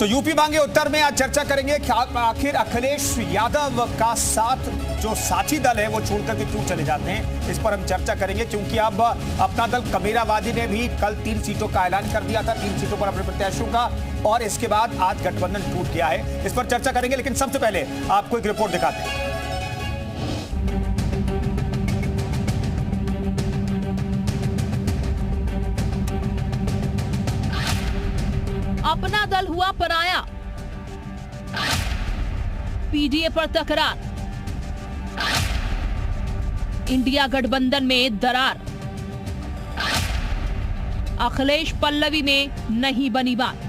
तो यूपी मांगे उत्तर में आज चर्चा करेंगे कि आखिर अखिलेश यादव का साथ जो साथी दल है वो छोड़कर के क्यों चले जाते हैं, इस पर हम चर्चा करेंगे। क्योंकि अब अपना दल कमेरावादी ने भी कल 3 सीटों का ऐलान कर दिया था, 3 सीटों पर अपने प्रत्याशियों का, और इसके बाद आज गठबंधन टूट गया है। इस पर चर्चा करेंगे, लेकिन सबसे पहले आपको एक रिपोर्ट दिखाते हैं। अपना दल हुआ पराया, पीडीए पर तकरार, इंडिया गठबंधन में दरार, अखिलेश पल्लवी में नहीं बनी बात।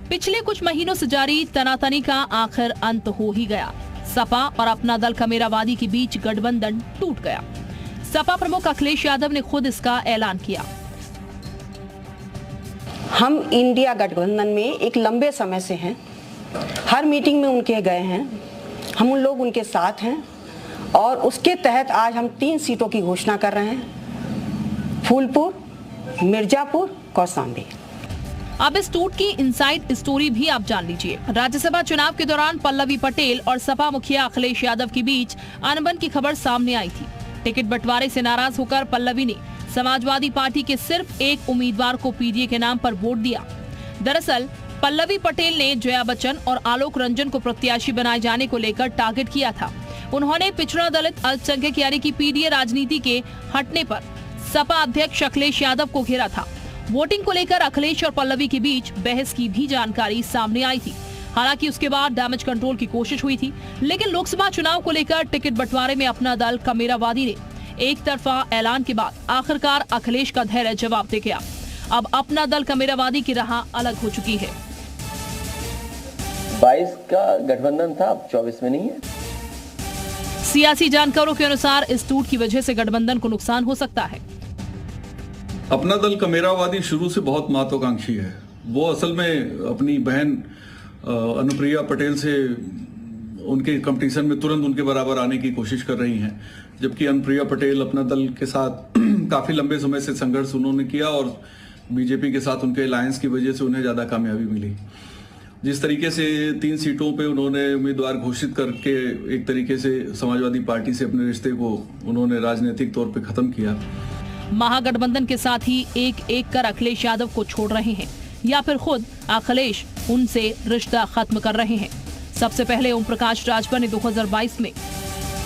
पिछले कुछ महीनों से जारी तनातनी का आखिर अंत हो ही गया। सपा और अपना दल कमेरावादी के बीच गठबंधन टूट गया। सपा प्रमुख अखिलेश यादव ने खुद इसका ऐलान किया। हम इंडिया गठबंधन में एक लंबे समय से हैं, हर मीटिंग में उनके गए हैं, हम उन लोग उनके साथ हैं, और उसके तहत आज हम 3 सीटों की घोषणा कर रहे हैं, फूलपुर, मिर्जापुर, कौशाम्बी। अब इस टूट की इनसाइड स्टोरी भी आप जान लीजिए। राज्यसभा चुनाव के दौरान पल्लवी पटेल और सपा मुखिया अखिलेश यादव के बीच अनबन की खबर सामने आई थी। टिकट बंटवारे से नाराज होकर पल्लवी ने समाजवादी पार्टी के सिर्फ एक उम्मीदवार को पीडीए के नाम पर वोट दिया। दरअसल पल्लवी पटेल ने जया बच्चन और आलोक रंजन को प्रत्याशी बनाए जाने को लेकर टारगेट किया था। उन्होंने पिछड़ा दलित अल्पसंख्यक यानी कि पीडीए राजनीति के हटने पर सपा अध्यक्ष अखिलेश यादव को घेरा था। वोटिंग को लेकर अखिलेश और पल्लवी के बीच बहस की भी जानकारी सामने आई थी। हालांकि उसके बाद डैमेज कंट्रोल की कोशिश हुई थी, लेकिन लोकसभा चुनाव को लेकर टिकट बंटवारे में अपना दल कमेरावादी ने एक तरफा ऐलान के बाद आखिरकार अखिलेश का धैर्य जवाब दे गया। अब अपना दल कमेरावादी की राह अलग हो चुकी है। 22 का गठबंधन था, अब 24 में नहीं है। सियासी जानकारों के अनुसार इस टूट की वजह से गठबंधन को नुकसान हो सकता है। अपना दल कमेरावादी शुरू से बहुत महत्वाकांक्षी है। वो असल में अपनी बहन अनुप्रिया पटेल से उनके कंपटीशन में तुरंत उनके बराबर आने की कोशिश कर रही हैं, जबकि अनुप्रिया पटेल अपना दल के साथ काफी लंबे समय से संघर्ष उन्होंने किया और बीजेपी के साथ उनके अलायंस की वजह से उन्हें ज्यादा कामयाबी मिली। जिस तरीके से 3 सीटों पे उन्होंने उम्मीदवार घोषित करके एक तरीके से समाजवादी पार्टी से अपने रिश्ते को उन्होंने राजनीतिक तौर पे खत्म किया। महागठबंधन के साथ ही एक एक कर अखिलेश यादव को छोड़ रहे हैं, या फिर खुद अखिलेश उनसे रिश्ता खत्म कर रहे हैं। सबसे पहले ओम प्रकाश राजभर ने 2022 में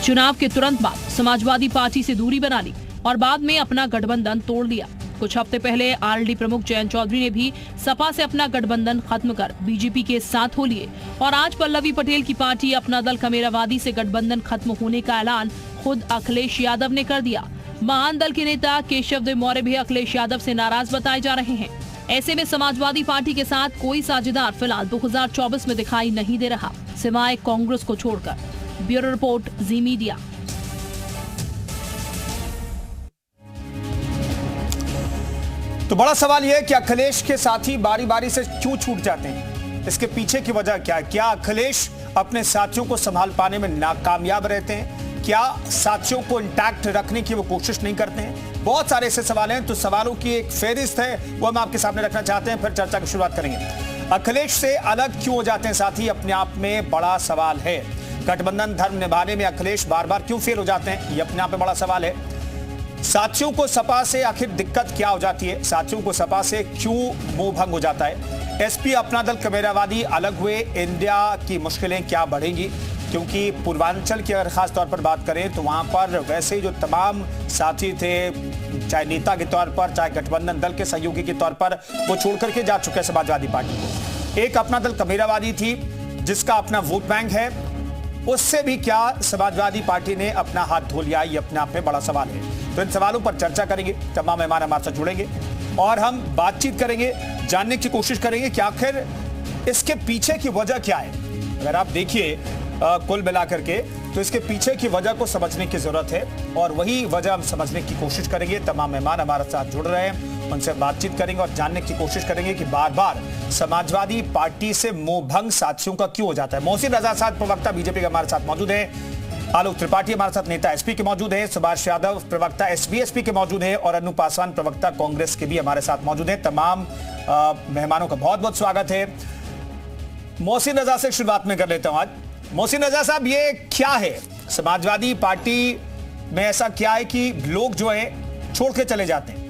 चुनाव के तुरंत बाद समाजवादी पार्टी से दूरी बना ली और बाद में अपना गठबंधन तोड़ लिया। कुछ हफ्ते पहले आरएलडी प्रमुख जयंत चौधरी ने भी सपा से अपना गठबंधन खत्म कर बीजेपी के साथ हो लिए, और आज पल्लवी पटेल की पार्टी अपना दल कमेरावादी से गठबंधन खत्म होने का ऐलान खुद अखिलेश यादव ने कर दिया। महान दल के नेता केशव देव मौर्य भी अखिलेश यादव से नाराज बताए जा रहे हैं। ऐसे में समाजवादी पार्टी के साथ कोई साझेदार फिलहाल 2024 में दिखाई नहीं दे रहा, सिवाय कांग्रेस को छोड़कर। ब्यूरो रिपोर्ट, जी मीडिया। तो बड़ा सवाल यह है कि अखिलेश के साथी बारी बारी से क्यों छूट जाते हैं, इसके पीछे की वजह क्या है? क्या अखिलेश अपने साथियों को संभाल पाने में नाकामयाब रहते हैं? क्या साथियों को इंटैक्ट रखने की वो कोशिश नहीं करते हैं? बहुत सारे ऐसे सवाल हैं, तो सवालों की एक फेहरिस्त है, वो हम आपके सामने रखना चाहते हैं, फिर चर्चा की शुरुआत करेंगे। अखिलेश से अलग क्यों हो जाते हैं साथी, अपने आप में बड़ा सवाल है। गठबंधन धर्म निभाने में अखिलेश बार बार क्यों फेल हो जाते हैं, ये अपने आप में बड़ा सवाल है। साथियों को सपा से आखिर दिक्कत क्या हो जाती है, साथियों को सपा से क्यों मोह भंग हो जाता है। एसपी अपना दल कमेरावादी अलग हुए, इंडिया की मुश्किलें क्या बढ़ेंगी? क्योंकि पूर्वांचल की अगर खास तौर पर बात करें तो वहां पर वैसे जो तमाम साथी थे, चाहे नेता के तौर पर चाहे गठबंधन दल के सहयोगी के तौर पर, वो छोड़ करके जा चुके हैं समाजवादी पार्टी को। एक अपना दल कमेरावादी थी जिसका अपना वोट बैंक है, उससे भी क्या समाजवादी पार्टी ने अपना हाथ धो लिया, ये अपने आप में बड़ा सवाल है। तो इन सवालों पर चर्चा करेंगे, तमाम मेहमान हमारे साथ जुड़ेंगे और हम बातचीत करेंगे, जानने की कोशिश करेंगे कि आखिर इसके पीछे की वजह क्या है। अगर आप देखिए कुल मिलाकर के, तो इसके पीछे की वजह को समझने की जरूरत है और वही वजह हम समझने की कोशिश करेंगे। तमाम मेहमान हमारे साथ जुड़ रहे हैं, उनसे बातचीत करेंगे और जानने की कोशिश करेंगे कि बार बार समाजवादी पार्टी से मोहभंग साथियों का क्यों हो जाता है। मोहसिन रजा साहब प्रवक्ता बीजेपी के हमारे साथ मौजूद हैं। आलोक त्रिपाठी हमारे साथ नेता एसपी के मौजूद है, सुभाष यादव प्रवक्ता एसबीएसपी के मौजूद है और अनु पासवान प्रवक्ता कांग्रेस के भी हमारे साथ मौजूद है। तमाम मेहमानों का बहुत बहुत स्वागत है। मोहसिन रजा से शुरुआत में कर लेता हूं आज। मोहसिन रजा साहब, ये क्या है समाजवादी पार्टी में, ऐसा क्या है कि लोग जो है छोड़ के चले जाते हैं?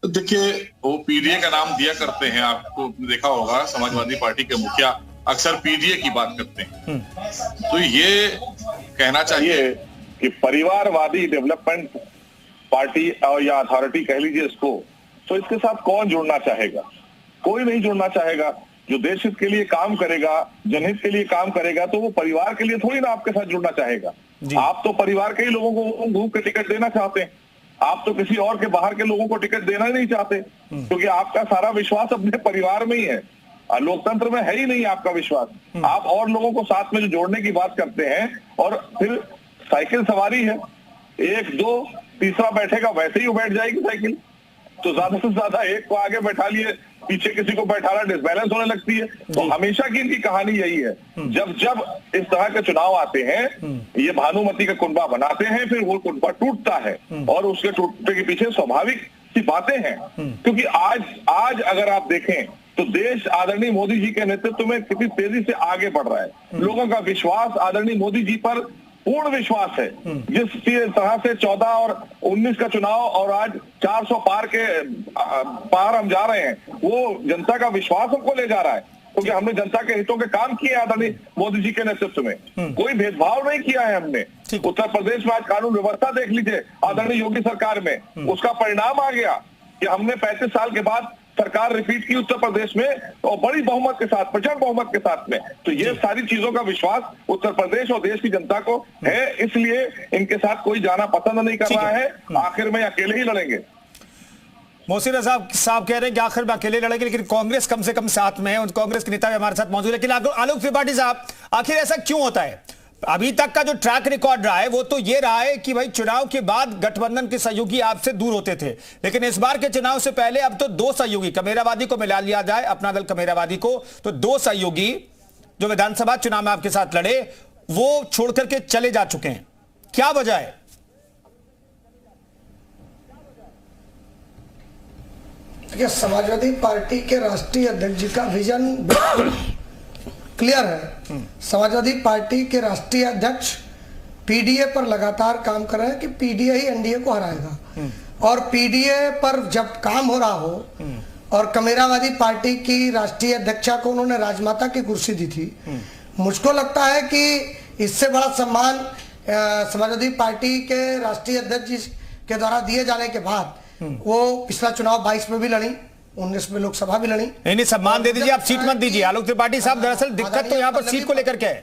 देखिए, वो पीडीए का नाम दिया करते हैं, आपको देखा होगा समाजवादी पार्टी के मुखिया अक्सर पीडीए की बात करते हैं। तो ये कहना चाहिए कि परिवारवादी डेवलपमेंट पार्टी और या अथॉरिटी कह लीजिए इसको, तो इसके साथ कौन जुड़ना चाहेगा? कोई नहीं जुड़ना चाहेगा। जो देश हित के लिए काम करेगा, जनहित के लिए काम करेगा, तो वो परिवार के लिए थोड़ी ना आपके साथ जुड़ना चाहेगा। आप तो परिवार के ही लोगों को घूम के टिकट देना चाहते हैं, आप तो किसी और के बाहर के लोगों को टिकट देना नहीं चाहते, क्योंकि आपका सारा विश्वास अपने परिवार में ही है। लोकतंत्र में है ही नहीं आपका विश्वास। आप और लोगों को साथ में जो जोड़ने की बात करते हैं, और फिर साइकिल सवारी है, एक दो तीसरा बैठेगा वैसे ही वो बैठ जाएगी साइकिल। तो ज्यादा से ज्यादा एक को आगे बैठा लिए, पीछे किसी को बैठाना, डिसबैलेंस होने लगती है। तो हमेशा की इनकी कहानी यही है, जब जब इस तरह के चुनाव आते हैं, ये भानुमति का कुनबा बनाते हैं, फिर वो कुनबा टूटता है और उसके टूटने के पीछे स्वाभाविक सी बातें हैं। क्योंकि आज अगर आप देखें तो देश आदरणीय मोदी जी के नेतृत्व में कितनी तेजी से आगे बढ़ रहा है। लोगों का विश्वास आदरणीय मोदी जी पर पूर्ण विश्वास है। जिस तरह से 14 और 19 का चुनाव और आज 400 पार हम जा रहे हैं, वो जनता का विश्वास हमको ले जा रहा है, क्योंकि हमने जनता के हितों के काम किए आदरणीय मोदी जी के नेतृत्व में। कोई भेदभाव नहीं किया है हमने। उत्तर प्रदेश में आज कानून व्यवस्था देख लीजिए आदरणीय योगी सरकार में, उसका परिणाम आ गया कि हमने 35 साल के बाद सरकार रिपीट की उत्तर प्रदेश में, और बड़ी बहुमत के साथ, प्रचंड बहुमत के साथ में। तो ये सारी चीजों का विश्वास उत्तर प्रदेश और देश की जनता को है, इसलिए इनके साथ कोई जाना पसंद नहीं कर रहा है। आखिर में अकेले ही लड़ेंगे। मोहसिन रजा साहब कह रहे हैं कि आखिर में अकेले लड़ेंगे, लेकिन कांग्रेस कम से कम साथ में है, कांग्रेस के नेता भी हमारे साथ मौजूद है। लेकिन आलोक त्रिपाठी साहब, आखिर ऐसा क्यों होता है? अभी तक का जो ट्रैक रिकॉर्ड रहा है वो तो ये रहा है कि भाई चुनाव के बाद गठबंधन के सहयोगी आपसे दूर होते थे, लेकिन इस बार के चुनाव से पहले अब तो दो सहयोगी, कमेरावादी को मिला लिया जाए, अपना दल कमेरावादी को, तो दो सहयोगी जो विधानसभा चुनाव में आपके साथ लड़े वो छोड़ करके चले जा चुके हैं। क्या वजह है? देखिए, समाजवादी पार्टी के राष्ट्रीय अध्यक्ष जी का विजन क्लियर है। समाजवादी पार्टी के राष्ट्रीय अध्यक्ष पीडीए पर लगातार काम कर रहे हैं कि पीडीए ही एनडीए को हराएगा, और पीडीए पर जब काम हो रहा हो, और कमेरावादी पार्टी की राष्ट्रीय अध्यक्षा को उन्होंने राजमाता की कुर्सी दी थी, मुझको लगता है कि इससे बड़ा सम्मान समाजवादी पार्टी के राष्ट्रीय अध्यक्ष जी के द्वारा दिए जाने के बाद वो पिछला चुनाव 22 में भी लड़ी, 19 में लोकसभा भी लड़ी। नहीं, सम्मान दे दीजिए, आप सीट मत दीजिए। आलोक त्रिपाठी साहब, दरअसल दिक्कत तो यहाँ पर सीट को लेकर के है।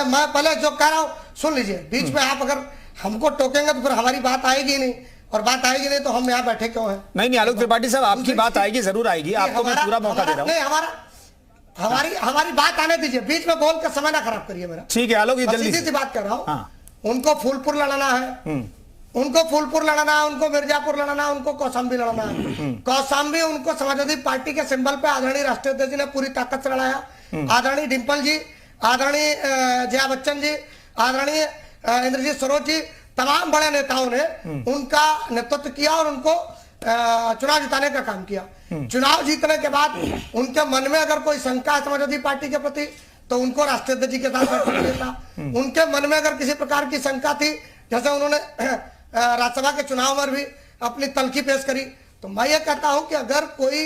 मैं पहले जो कह रहा हूँ सुन लीजिए, बीच में आप अगर हमको टोकेंगे तो फिर हमारी बात आएगी नहीं, और बात आएगी नहीं तो हम यहाँ बैठे क्यों हैं? नहीं, आलोक त्रिपाठी साहब, आपकी बात आएगी, जरूर आएगी, आपको मैं पूरा मौका दे रहा हूँ। नहीं, हमारी बात आने दीजिए, बीच में बोल कर समय ना खराब करिए मेरा। ठीक है आलोक, जल्दी सीधी सी बात कर रहा हूँ। उनको फूलपुर लड़ना है, उनको फूलपुर लड़ना है, उनको मिर्जापुर लड़ना है, उनको कौशाम्बी लड़ना है। कौशाम्बी उनको समाजवादी पार्टी के सिंबल पे आदरणीय राष्ट्रीय अध्यक्ष जी ने पूरी ताकत से लड़ाया। आदरणीय डिम्पल जी, आदरणीय जया बच्चन जी, आदरणीय इंद्रजीत सरोज जी, तमाम बड़े नेताओं ने उनका नेतृत्व किया और उनको चुनाव जिताने का काम किया। चुनाव जीतने के बाद उनके मन में अगर कोई शंका है समाजवादी पार्टी के प्रति, तो उनको राष्ट्रीय अध्यक्ष जी के साथ बैठक किया था। उनके मन में अगर किसी प्रकार की शंका थी, जैसे उन्होंने राज्यसभा के चुनाव में भी अपनी तलखी पेश करी, तो मैं ये कहता हूं कि अगर कोई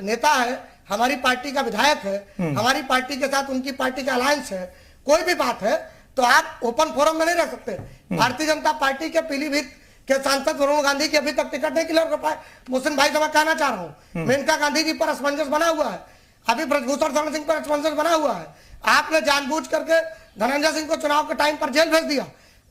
नेता है, हमारी पार्टी का विधायक है, हमारी पार्टी के साथ उनकी पार्टी का अलायंस है, कोई भी बात है, तो आप ओपन फोरम में नहीं रख सकते। भारतीय जनता पार्टी के पीलीभीत के सांसद वरुण गांधी की अभी तक टिकट नहीं क्लियर कर पाए। मोहसिन भाई से मैं कहना चाह रहा हूँ, मेनका गांधी जी पर असमंजस बना हुआ है, अभी ब्रजभूषण शरण सिंह पर असमंजस बना हुआ है। आपने जानबूझ करके धनंजय सिंह को चुनाव के टाइम पर जेल भेज दिया।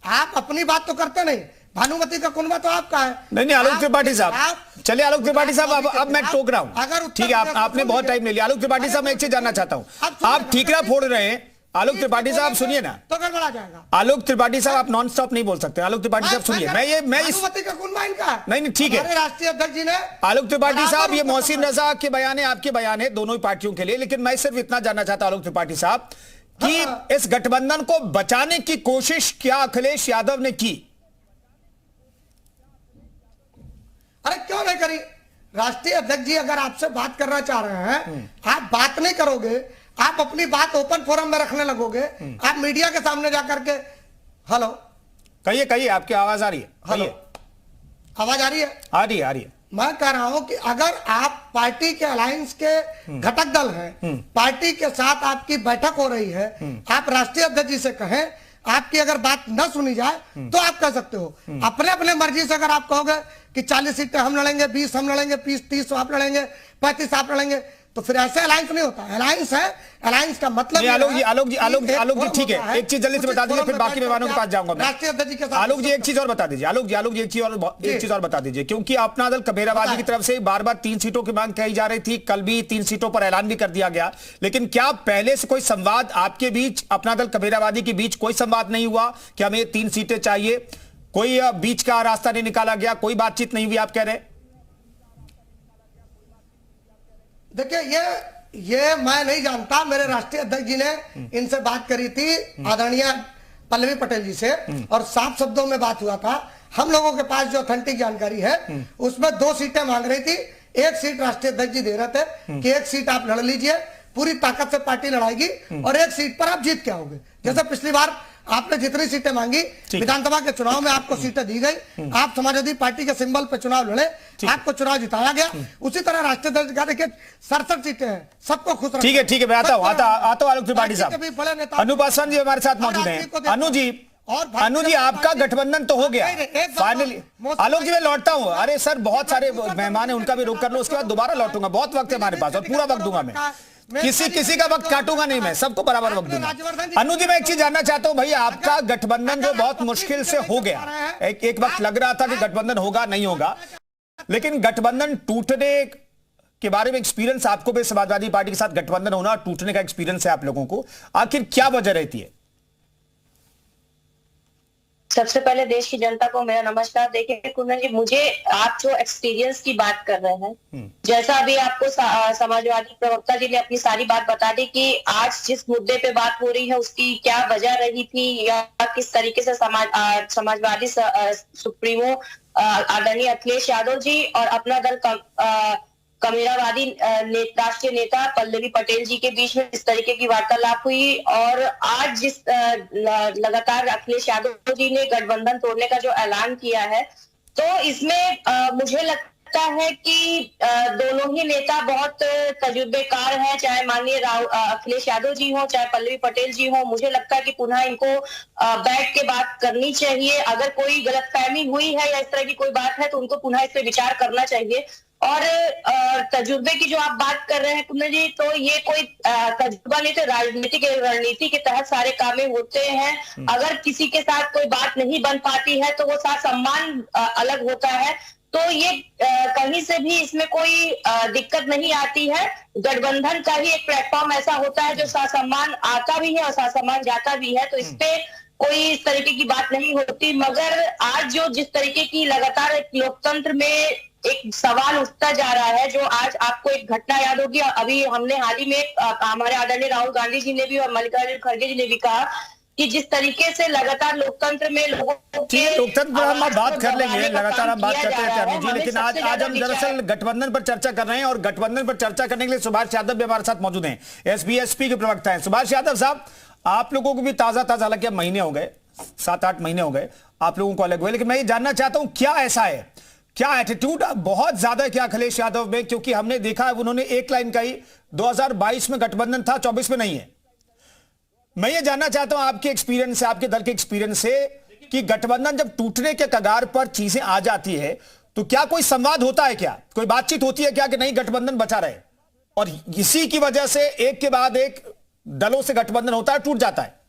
आप अपनी बात तो करते नहीं, भानुमति का कुनबा तो आपका है। नहीं आलोक त्रिपाठी साहब, चलिए आलोक त्रिपाठी साहब, अब मैं टोक रहा हूँ, ठीक है, आपने बहुत टाइम ले लिया। आलोक त्रिपाठी साहब, मैं एक चीज जानना चाहता हूँ, आप ठीकरा फोड़ रहे हैं, आलोक त्रिपाठी साहब सुनिए ना, तो गड़बड़ा जाएगा। आलोक त्रिपाठी साहब आप नॉन स्टॉप नहीं बोल सकते। आलोक त्रिपाठी साहब सुनिए, मैं इस अनुमति का कुनबा इनका नहीं ठीक है। राष्ट्रीय अध्यक्ष जी ने आलोक त्रिपाठी साहब, ये मोहसिन रजा के बयान है, आपके बयान है दोनों ही पार्टियों के लिए, लेकिन मैं सिर्फ इतना जानना चाहता हूं आलोक त्रिपाठी साहब कि इस गठबंधन को बचाने की कोशिश क्या अखिलेश यादव ने की? अरे क्यों नहीं करी? राष्ट्रीय अध्यक्ष जी अगर आपसे बात करना चाह रहे हैं, आप बात नहीं करोगे, आप अपनी बात ओपन फोरम में रखने लगोगे, आप मीडिया के सामने जाकर के हेलो कहिए कहिए, आपकी आवाज आ रही है, हेलो आवाज आ रही है? आ रही है, आ रही है। मैं कह रहा हूं कि अगर आप पार्टी के अलायंस के घटक दल हैं, पार्टी के साथ आपकी बैठक हो रही है, आप राष्ट्रीय अध्यक्ष जी से कहें, आपकी अगर बात न सुनी जाए तो आप कह सकते हो। अपने अपने मर्जी से अगर आप कहोगे कि 40 सीटें हम लड़ेंगे, 20 हम लड़ेंगे, 30 आप लड़ेंगे, 35 आप लड़ेंगे, तो फिर ऐसे अलायंस नहीं होता। अलायंस है, अलायंस का मतलब आलोक जी ठीक है, एक चीज जल्दी से बता दीजिए, फिर बाकी मेहमानों के पास जाऊंगा मैं। राष्ट्रीय अध्यक्ष जी के साथ आलोक जी एक चीज और बता दीजिए, आलोक जी एक चीज और बता दीजिए, क्योंकि अपना दल कबीराबादी की तरफ से बार बार 3 सीटों की मांग कही जा रही थी, कल भी 3 सीटों पर ऐलान भी कर दिया गया, लेकिन क्या पहले से कोई संवाद आपके बीच, अपना दल कबीराबादी के बीच कोई संवाद नहीं हुआ कि हमें 3 सीटें चाहिए? कोई बीच का रास्ता नहीं निकाला गया, कोई बातचीत नहीं हुई आप कह रहे? देखिए ये मैं नहीं जानता, मेरे राष्ट्रीय अध्यक्ष जी ने इनसे बात करी थी, आदरणीय पल्लवी पटेल जी से, और साफ शब्दों में बात हुआ था। हम लोगों के पास जो ऑथेंटिक जानकारी है उसमें 2 सीटें मांग रही थी, 1 सीट राष्ट्रीय अध्यक्ष जी दे रहे थे कि 1 सीट आप लड़ लीजिए, पूरी ताकत से पार्टी लड़ाएगी और 1 सीट पर आप जीत के आओगे। जैसे पिछली बार आपने जितनी सीटें मांगी, विधानसभा के चुनाव में आपको सीटें दी गई, आप समाजवादी पार्टी के सिंबल पर चुनाव लड़े, आपको चुनाव जिताया गया। उसी तरह राष्ट्रीय अध्यक्ष का देखिए 67 सीटें हैं, सबको खुश ठीक है मैं आता हूं आलोक त्रिपाठी साहब। अनु पासवान जी हमारे साथ मौजूद हैं। अनु जी आपका गठबंधन तो हो गया फाइनली। आलोक जी मैं लौटता हूं। अरे सर बहुत सारे मेहमान है, उनका भी रोक कर लो, उसके बाद दोबारा लौटूंगा, बहुत वक्त है हमारे पास और पूरा वक्त दूंगा मैं, किसी का वक्त काटूंगा नहीं, मैं सबको बराबर वक्त दूंगा। अनु जी मैं एक चीज जानना चाहता हूं, भाई आपका गठबंधन जो बहुत मुश्किल से हो गया, एक वक्त लग रहा था कि गठबंधन होगा नहीं होगा, लेकिन गठबंधन टूटने के बारे में एक्सपीरियंस आपको भी, समाजवादी पार्टी के साथ गठबंधन होना और टूटने का एक्सपीरियंस है आप लोगों को, आखिर क्या वजह रहती है? सबसे पहले देश की जनता को मेरा नमस्कार। देखिए कुंदन जी, मुझे आप जो एक्सपीरियंस की बात कर रहे हैं, जैसा अभी आपको समाजवादी प्रवक्ता जी ने अपनी सारी बात बता दी कि आज जिस मुद्दे पे बात हो रही है उसकी क्या वजह रही थी, या किस तरीके से समाजवादी सुप्रीमो आदरणीय अखिलेश यादव जी और अपना दल कबीराबादी राष्ट्रीय नेता पल्लवी पटेल जी के बीच में इस तरीके की वार्तालाप हुई, और आज जिस लगातार अखिलेश यादव जी ने गठबंधन तोड़ने का जो ऐलान किया है, तो इसमें मुझे लगता है कि दोनों ही नेता बहुत तजुर्बेकार हैं, चाहे माननीय अखिलेश यादव जी हो चाहे पल्लवी पटेल जी हो। मुझे लगता है कि पुनः इनको बैठ के बात करनी चाहिए। अगर कोई गलतफहमी हुई है या इस तरह की कोई बात है तो उनको पुनः इस पर विचार करना चाहिए। और तजुर्बे की जो आप बात कर रहे हैं कुंदन जी, तो ये कोई तजुर्बा नहीं, तो राजनीतिक रणनीति के तहत सारे काम होते हैं। अगर किसी के साथ कोई बात नहीं बन पाती है तो वो साथ सम्मान अलग होता है, तो ये कहीं से भी इसमें कोई दिक्कत नहीं आती है। गठबंधन का ही एक प्लेटफॉर्म ऐसा होता है जो साथ सम्मान आता भी है और साथ सम्मान जाता भी है, तो इस पे कोई इस तरीके की बात नहीं होती। मगर आज जो जिस तरीके की लगातार एक लोकतंत्र में एक सवाल उठता जा रहा है, जो आज आपको एक घटना याद होगी, अभी हमने हाल ही में हमारे आदरणीय राहुल गांधी जी ने भी और मल्लिकार्जुन खड़गे जी ने भी कहा कि जिस तरीके से लगातार लोकतंत्र में लोगों के लोकतंत्र पर हम बात कर लेंगे, लगातार हम बात करते हैं जी, लेकिन आज हम दरअसल गठबंधन पर चर्चा कर रहे हैं और गठबंधन पर चर्चा करने के लिए सुभाष यादव भी हमारे साथ मौजूद हैं, एसबीएसपी के प्रवक्ता हैं। सुभाष यादव साहब, आप लोगों को भी ताजा हालांकि महीने हो गए, 7-8 महीने हो गए आप लोगों को अलग हुए, लेकिन मैं ये जानना चाहता हूं क्या ऐसा है, क्या एटीट्यूड बहुत ज्यादा है क्या अखिलेश यादव में? क्योंकि हमने देखा है उन्होंने एक लाइन कही 2022 में गठबंधन था, 24 में नहीं है। मैं ये जानना चाहता हूं आपके एक्सपीरियंस से, आपके दल के एक्सपीरियंस से, कि गठबंधन जब टूटने के कगार पर चीजें आ जाती है तो क्या कोई संवाद होता है, क्या कोई बातचीत होती है क्या कि नहीं गठबंधन बचा रहे, और इसी की वजह से एक के बाद एक दलों से गठबंधन होता है, टूट जाता है?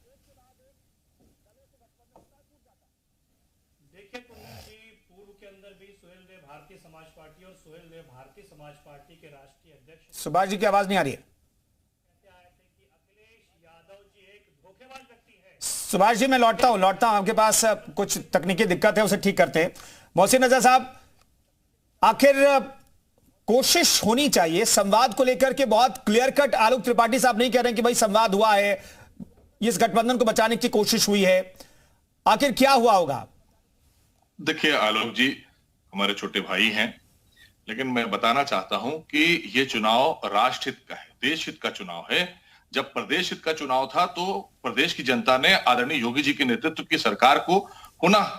सुभाष जी की आवाज नहीं आ रही है। अखिलेश यादव जी एक सुभाष जी मैं लौटता हूं आपके पास। कुछ तकनीकी दिक्कत है, उसे ठीक करते हैं। मोहसिन रजा साहब, आखिर कोशिश होनी चाहिए संवाद को लेकर के। बहुत क्लियर कट आलोक त्रिपाठी साहब नहीं कह रहे हैं कि भाई संवाद हुआ है, इस गठबंधन को बचाने की कोशिश हुई है, आखिर क्या हुआ होगा? देखिए आलोक जी हमारे छोटे भाई हैं, लेकिन मैं बताना चाहता हूं कि ये चुनाव राष्ट्रहित का है, देश हित का चुनाव है। जब प्रदेश हित का चुनाव था तो प्रदेश की जनता ने आदरणीय योगी जी के नेतृत्व की सरकार को पुनः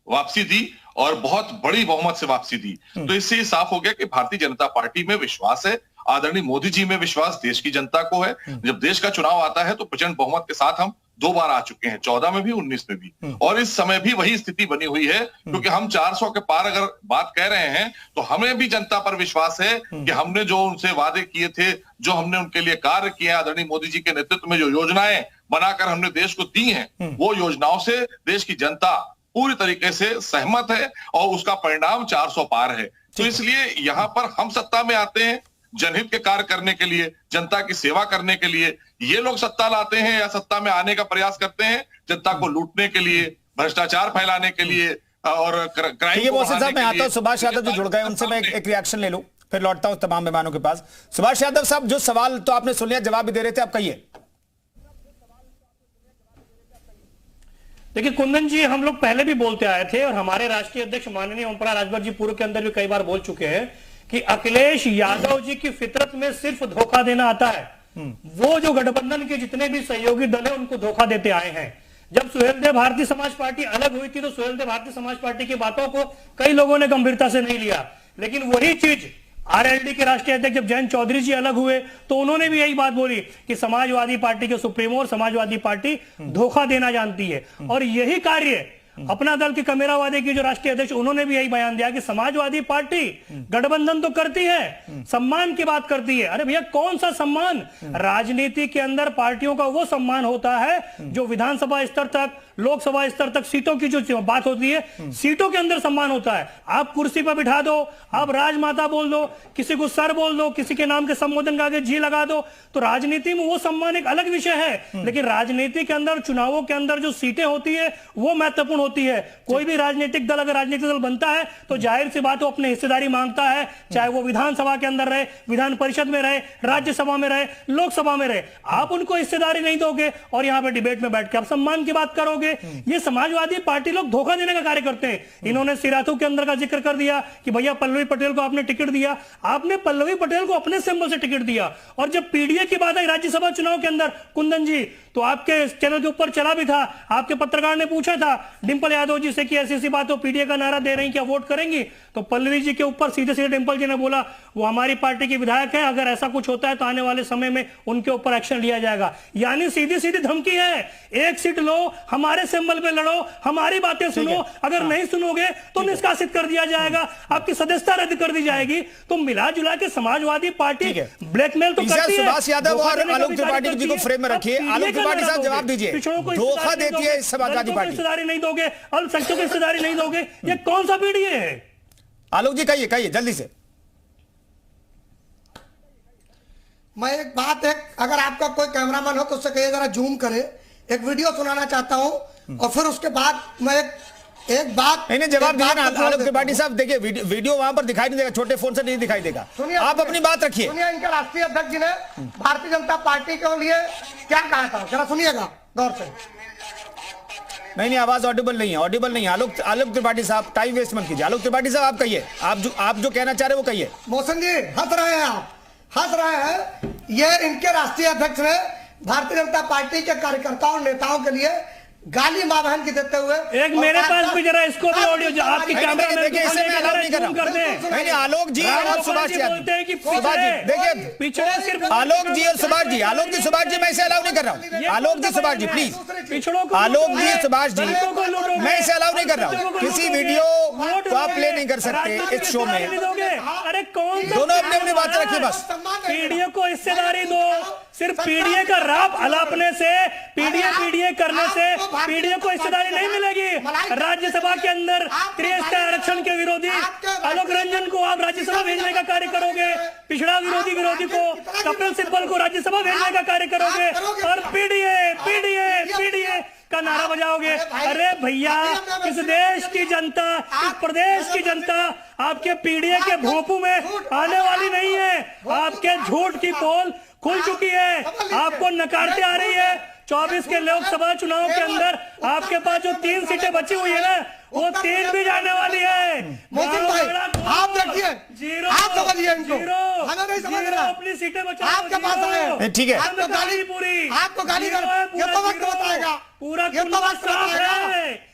वापसी दी और बहुत बड़ी बहुमत से वापसी दी। तो इससे साफ हो गया कि भारतीय जनता पार्टी में विश्वास है, आदरणीय मोदी जी में विश्वास देश की जनता को है। जब देश का चुनाव आता है तो प्रचंड बहुमत के साथ हम 2 बार आ चुके हैं, 14 में भी 19 में भी, और इस समय भी वही स्थिति बनी हुई है। क्योंकि हम 400 के पार अगर बात कह रहे हैं तो हमें भी जनता पर विश्वास है कि हमने जो उनसे वादे किए थे, जो हमने उनके लिए कार्य किए, आदरणीय मोदी जी के नेतृत्व में जो योजनाएं बनाकर हमने देश को दी हैं, वो योजनाओं से देश की जनता पूरी तरीके से सहमत है और उसका परिणाम 400 पार है। तो इसलिए यहां पर हम सत्ता में आते हैं जनहित के कार्य करने के लिए, जनता की सेवा करने के लिए। ये लोग सत्ता लाते हैं या सत्ता में आने का प्रयास करते हैं जनता को लूटने के लिए, भ्रष्टाचार फैलाने के लिए और क्राइम को बढ़ाने मैं आता हूं सुभाष यादव जो जुड़ गए उनसे मैं एक रिएक्शन ले लूं, फिर लौटता हूं तमाम मेहमानों के पास। सुभाष यादव साहब, जो सवाल तो आपने सुन लिया, जवाब भी दे रहे थे, आप कहिए। देखिए कुंदन जी, हम लोग पहले भी बोलते आए थे और हमारे राष्ट्रीय अध्यक्ष माननीय ओम प्रकाश राजभर जी पूर्व के अंदर भी कई बार बोल चुके हैं कि अखिलेश यादव जी की फितरत में सिर्फ धोखा देना आता है। वो जो गठबंधन के जितने भी सहयोगी दल है उनको धोखा देते आए हैं। जब सुहेलदेव भारतीय समाज पार्टी अलग हुई थी तो सुहेलदेव भारतीय समाज पार्टी की बातों को कई लोगों ने गंभीरता से नहीं लिया, लेकिन वही चीज आरएलडी के राष्ट्रीय अध्यक्ष जब जयंत चौधरी जी अलग हुए तो उन्होंने भी यही बात बोली कि समाजवादी पार्टी के सुप्रीमो और समाजवादी पार्टी धोखा देना जानती है। और यही कार्य अपना दल के कमेरावादी की जो राष्ट्रीय अध्यक्ष उन्होंने भी यही बयान दिया कि समाजवादी पार्टी गठबंधन तो करती है, सम्मान की बात करती है। अरे भैया कौन सा सम्मान? राजनीति के अंदर पार्टियों का वो सम्मान होता है जो विधानसभा स्तर तक, लोकसभा स्तर तक सीटों की जो बात होती है, सीटों के अंदर सम्मान होता है। आप कुर्सी पर बिठा दो, आप राजमाता बोल दो, किसी को सर बोल दो, किसी के नाम के संबोधन का आगे जी लगा दो, तो राजनीति में वो सम्मान एक अलग विषय है। लेकिन राजनीति के अंदर, चुनावों के अंदर जो सीटें होती है वो महत्वपूर्ण होती है। कोई भी राजनीतिक दल अगर राजनीतिक दल बनता है तो जाहिर सी बात वो अपनी हिस्सेदारी मांगता है, चाहे वो विधानसभा के अंदर रहे, विधान परिषद में रहे, राज्यसभा में रहे, लोकसभा में रहे। आप उनको हिस्सेदारी नहीं दोगे और यहाँ पे डिबेट में बैठ के आप सम्मान की बात करोगे। ये समाजवादी पार्टी लोग धोखा देने का कार्य करते हैं। इन्होंने सिराथू के अंदर का जिक्र कर दिया कि भैया पल्लवी पटेल को आपने टिकट दिया, आपने पल्लवी पटेल को अपने सिंबल से टिकट दिया। और जब पीडीए की बात आई राज्यसभा चुनाव के अंदर कुंदन जी, तो आपके चैनल के ऊपर चला भी था, आपके पत्रकार ने पूछा था डिंपल यादव जी से कि ऐसी ऐसी बात हो, पीडीए का नारा दे रही क्या वोट करेंगी? तो पल्लवी जी के ऊपर सीधे सीधे डिंपल जी ने बोला वो हमारी पार्टी की विधायक है, अगर ऐसा कुछ होता है तो आने वाले समय में उनके ऊपर एक्शन लिया जाएगा। यानी सीधी सीधी धमकी है, एक सीट लो, हमारे सिंबल पे लड़ो, हमारी बातें सुनो, अगर नहीं सुनोगे तो निष्कासित कर दिया जाएगा, आपकी सदस्यता रद्द कर दी जाएगी। तो मिला जुला के समाजवादी पार्टी ब्लैकमेल तो करती है। सुभाष यादव और आलोक त्रिपाठी जी को फ्रेम में रखिए। आलोक त्रिपाठी साहब जवाब दीजिए, धोखा देती है समाजवादी पार्टी, हिस्सेदारी नहीं दोगे, अल्पसंख्यकों की हिस्सेदारी नहीं दोगे, ये कौन सा पीडीए है? आलोक जी कहिए, कहिए जल्दी से। मैं एक बात है, अगर आपका कोई कैमरामैन हो तो उससे कहिए जरा जूम करे, एक वीडियो सुनाना चाहता हूं और फिर उसके बाद मैं एक बात नहीं जवाब दिया ना आलोक त्रिपाठी साहब। देखिए वीडियो वहां पर दिखाई नहीं देगा, छोटे फोन से नहीं दिखाई देगा, आप अपनी बात रखिए। सुनिए इनके राष्ट्रीय अध्यक्ष जी ने भारतीय जनता पार्टी के लिए क्या कहा था, जरा सुनिएगा गौर से। नहीं आवाज ऑडिबल नहीं है, ऑडिबल नहीं है। आलोक त्रिपाठी साहब टाइम वेस्ट मत कीजिए। आलोक त्रिपाठी साहब आप कहिए, आप जो कहना चाह रहे हैं वो कहिए। मोहसिन जी हंस रहे हैं, आप हंस रहे हैं। ये इनके राष्ट्रीय अध्यक्ष ने भारतीय जनता पार्टी के कार्यकर्ताओं और नेताओं के लिए गाली मां बहन की देते हुए, एक मेरे पास भी जरा इसको भी ऑडियो आपकी कैमरा में देखिए, इसे मैं अलाउ नहीं कर रहा हूं। नहीं आलोक जी और सुभाष जी बोलते हैं कि सुभाष जी देखिए पिछड़े सिर्फ आलोक जी और सुभाष जी, आलोक जी सुभाष जी मैं इसे अलाउ नहीं कर रहा हूं। आलोक जी सुभाष जी प्लीज, आलोक जी सुभाष जी मैं इसे अलाउ नहीं कर रहा हूं। किसी वीडियो को आप प्ले नहीं कर सकते इस शो में। अरे कौन दोनों अपने अपनी बात रखिए बस। पीडीए को हिस्सेदारी दो, सिर्फ पीडीए का राप अलापने से, पीडीए करने से पीडीए को हिस्सेदारी नहीं मिलेगी। राज्यसभा के अंदर त्रिस्तरीय आरक्षण के विरोधी आलोक रंजन को आप राज्यसभा भेजने का कार्य करोगे, पिछड़ा विरोधी को, कपिल सिब्बल को राज्यसभा भेजने का कार्य करोगे, और पीडीए का नारा बजाओगे? अरे भैया, इस देश की जनता, इस प्रदेश की जनता आपके पीडीए के भोंपू में आने वाली नहीं है। आपके झूठ की पोल खुल चुकी है, आपको नकारते आ रही है। 24 के लोकसभा चुनाव के अंदर आपके पास जो 3 सीटें बची हुई है ना, वो 3 भी जाने वाली है। मोहसिन भाई, आप देखिए, जीरो, आप समझिए इनको, हमें नहीं समझ रहा। अपनी सीटें बचा आपके पास आए, ठीक है, आपको गाली पूरी, आपको गाली कर, ये तो वक्त बताएगा, पूरा ये तो वक्त बताएगा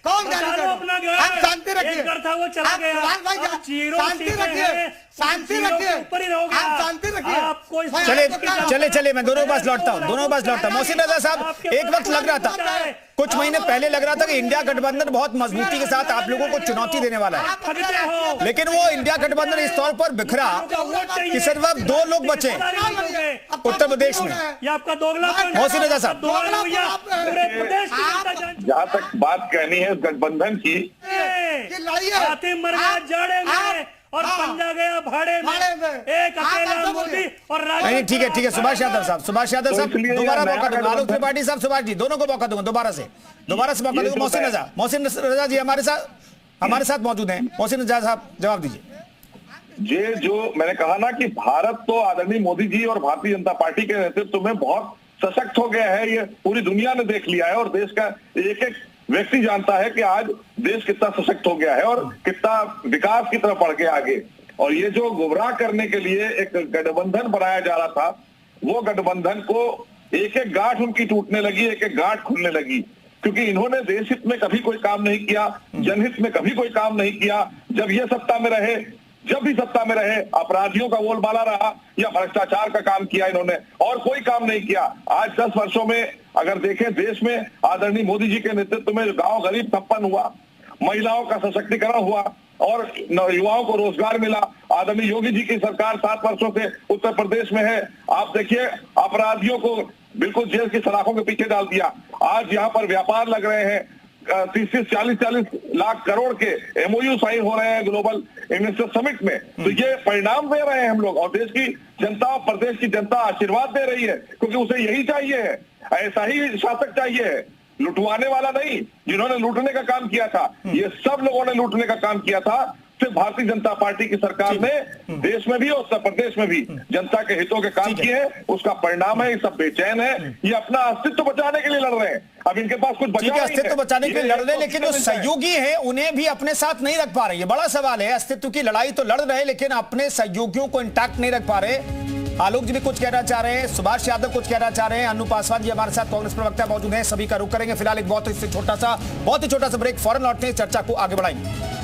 कौन गाली कर। अपना आप शांति रखिए, वो चला गया, शांति रखिए, शांति रखिए, ऊपर ही रहोगे, आप शांति रखिए। चले मैं दोनों के पास लौटता हूँ, मोहसिन रजा साहब, एक वक्त लग रहा था, कुछ महीने पहले लग रहा था कि इंडिया गठबंधन बहुत मजबूती के साथ आप लोगों को चुनौती देने वाला है, लेकिन वो इंडिया गठबंधन इस तौर पर बिखरा कि सिर्फ अब 2 लोग बचे उत्तर प्रदेश में। आपका दोगला मोहसिन रजा साहब, जहाँ तक बात कहनी है गठबंधन की, मर गया जाड़े में और पंजा गया भाड़े में, एक अकेला मोदी और नहीं, ठीक है, सुभाष यादव साहब, दोबारा मौका दूंगा, आलोक त्रिपाठी साहब, सुभाष जी, दोनों को मौका दूंगा, दोबारा से मौका दूंगा। मोहसिन रजा जी हमारे साथ मौजूद हैं। मोहसिन रजा साहब, जवाब दीजिए। ये जो मैंने कहा ना कि भारत तो आदरणीय मोदी जी और भारतीय जनता पार्टी के नेतृत्व में बहुत सशक्त हो गया है, ये पूरी दुनिया ने देख लिया है और देश का एक एक व्यक्ति जानता है कि आज देश कितना सशक्त हो गया है और कितना विकास की तरफ बढ़ गया आगे। और ये जो गुमराह करने के लिए एक गठबंधन बनाया जा रहा था, वो गठबंधन को एक एक गांठ उनकी टूटने लगी, एक एक गांठ खुलने लगी, क्योंकि इन्होंने देश हित में कभी कोई काम नहीं किया, जनहित में कभी कोई काम नहीं किया। जब ये सत्ता में रहे, जब भी सत्ता में रहे, अपराधियों का बोलबाला रहा या भ्रष्टाचार का काम किया इन्होंने, और कोई काम नहीं किया। आज 10 वर्षों में अगर देखें, देश में आदरणीय मोदी जी के नेतृत्व में गांव गरीब संपन्न हुआ, महिलाओं का सशक्तिकरण हुआ और युवाओं को रोजगार मिला। आदरणीय योगी जी की सरकार 7 वर्षों से उत्तर प्रदेश में है। आप देखिए, अपराधियों को बिल्कुल जेल की सलाखों के पीछे डाल दिया। आज यहाँ पर व्यापार लग रहे हैं, 30-40 लाख करोड़ के MOU साइन हो रहे हैं ग्लोबल इन्वेस्टर समिट में। तो ये परिणाम दे रहे हैं हम लोग, और देश की जनता और प्रदेश की जनता आशीर्वाद दे रही है, क्योंकि उसे यही चाहिए है, ऐसा ही शासक चाहिए है, लुटवाने वाला नहीं। जिन्होंने लूटने का काम किया था, ये सब लोगों ने लूटने का काम किया था। सिर्फ भारतीय जनता पार्टी की सरकार ने देश में भी और उत्तर प्रदेश में भी जनता के हितों के काम किए हैं, उसका परिणाम है। ये सब बेचैन है, ये अपना अस्तित्व बचाने के लिए लड़ रहे हैं। अब इनके पास कुछ बचा नहीं है, अस्तित्व बचाने के लिए लड़ रहे हैं, लेकिन जो सहयोगी हैं उन्हें भी अपने साथ नहीं रख पा रहे। ये बड़ा सवाल है। अस्तित्व की लड़ाई तो लड़ रहे हैं, लेकिन अपने सहयोगियों को इंटैक्ट नहीं रख पा रहे। आलोक जी भी कुछ कहना चाह रहे हैं, सुभाष यादव कुछ कहना चाह रहे हैं, अनु पासवान जी हमारे साथ कांग्रेस प्रवक्ता मौजूद हैं, सभी का रुख करेंगे। फिलहाल एक बहुत ही छोटा सा ब्रेक, फौरन लौटते हैं, चर्चा को आगे बढ़ाएंगे।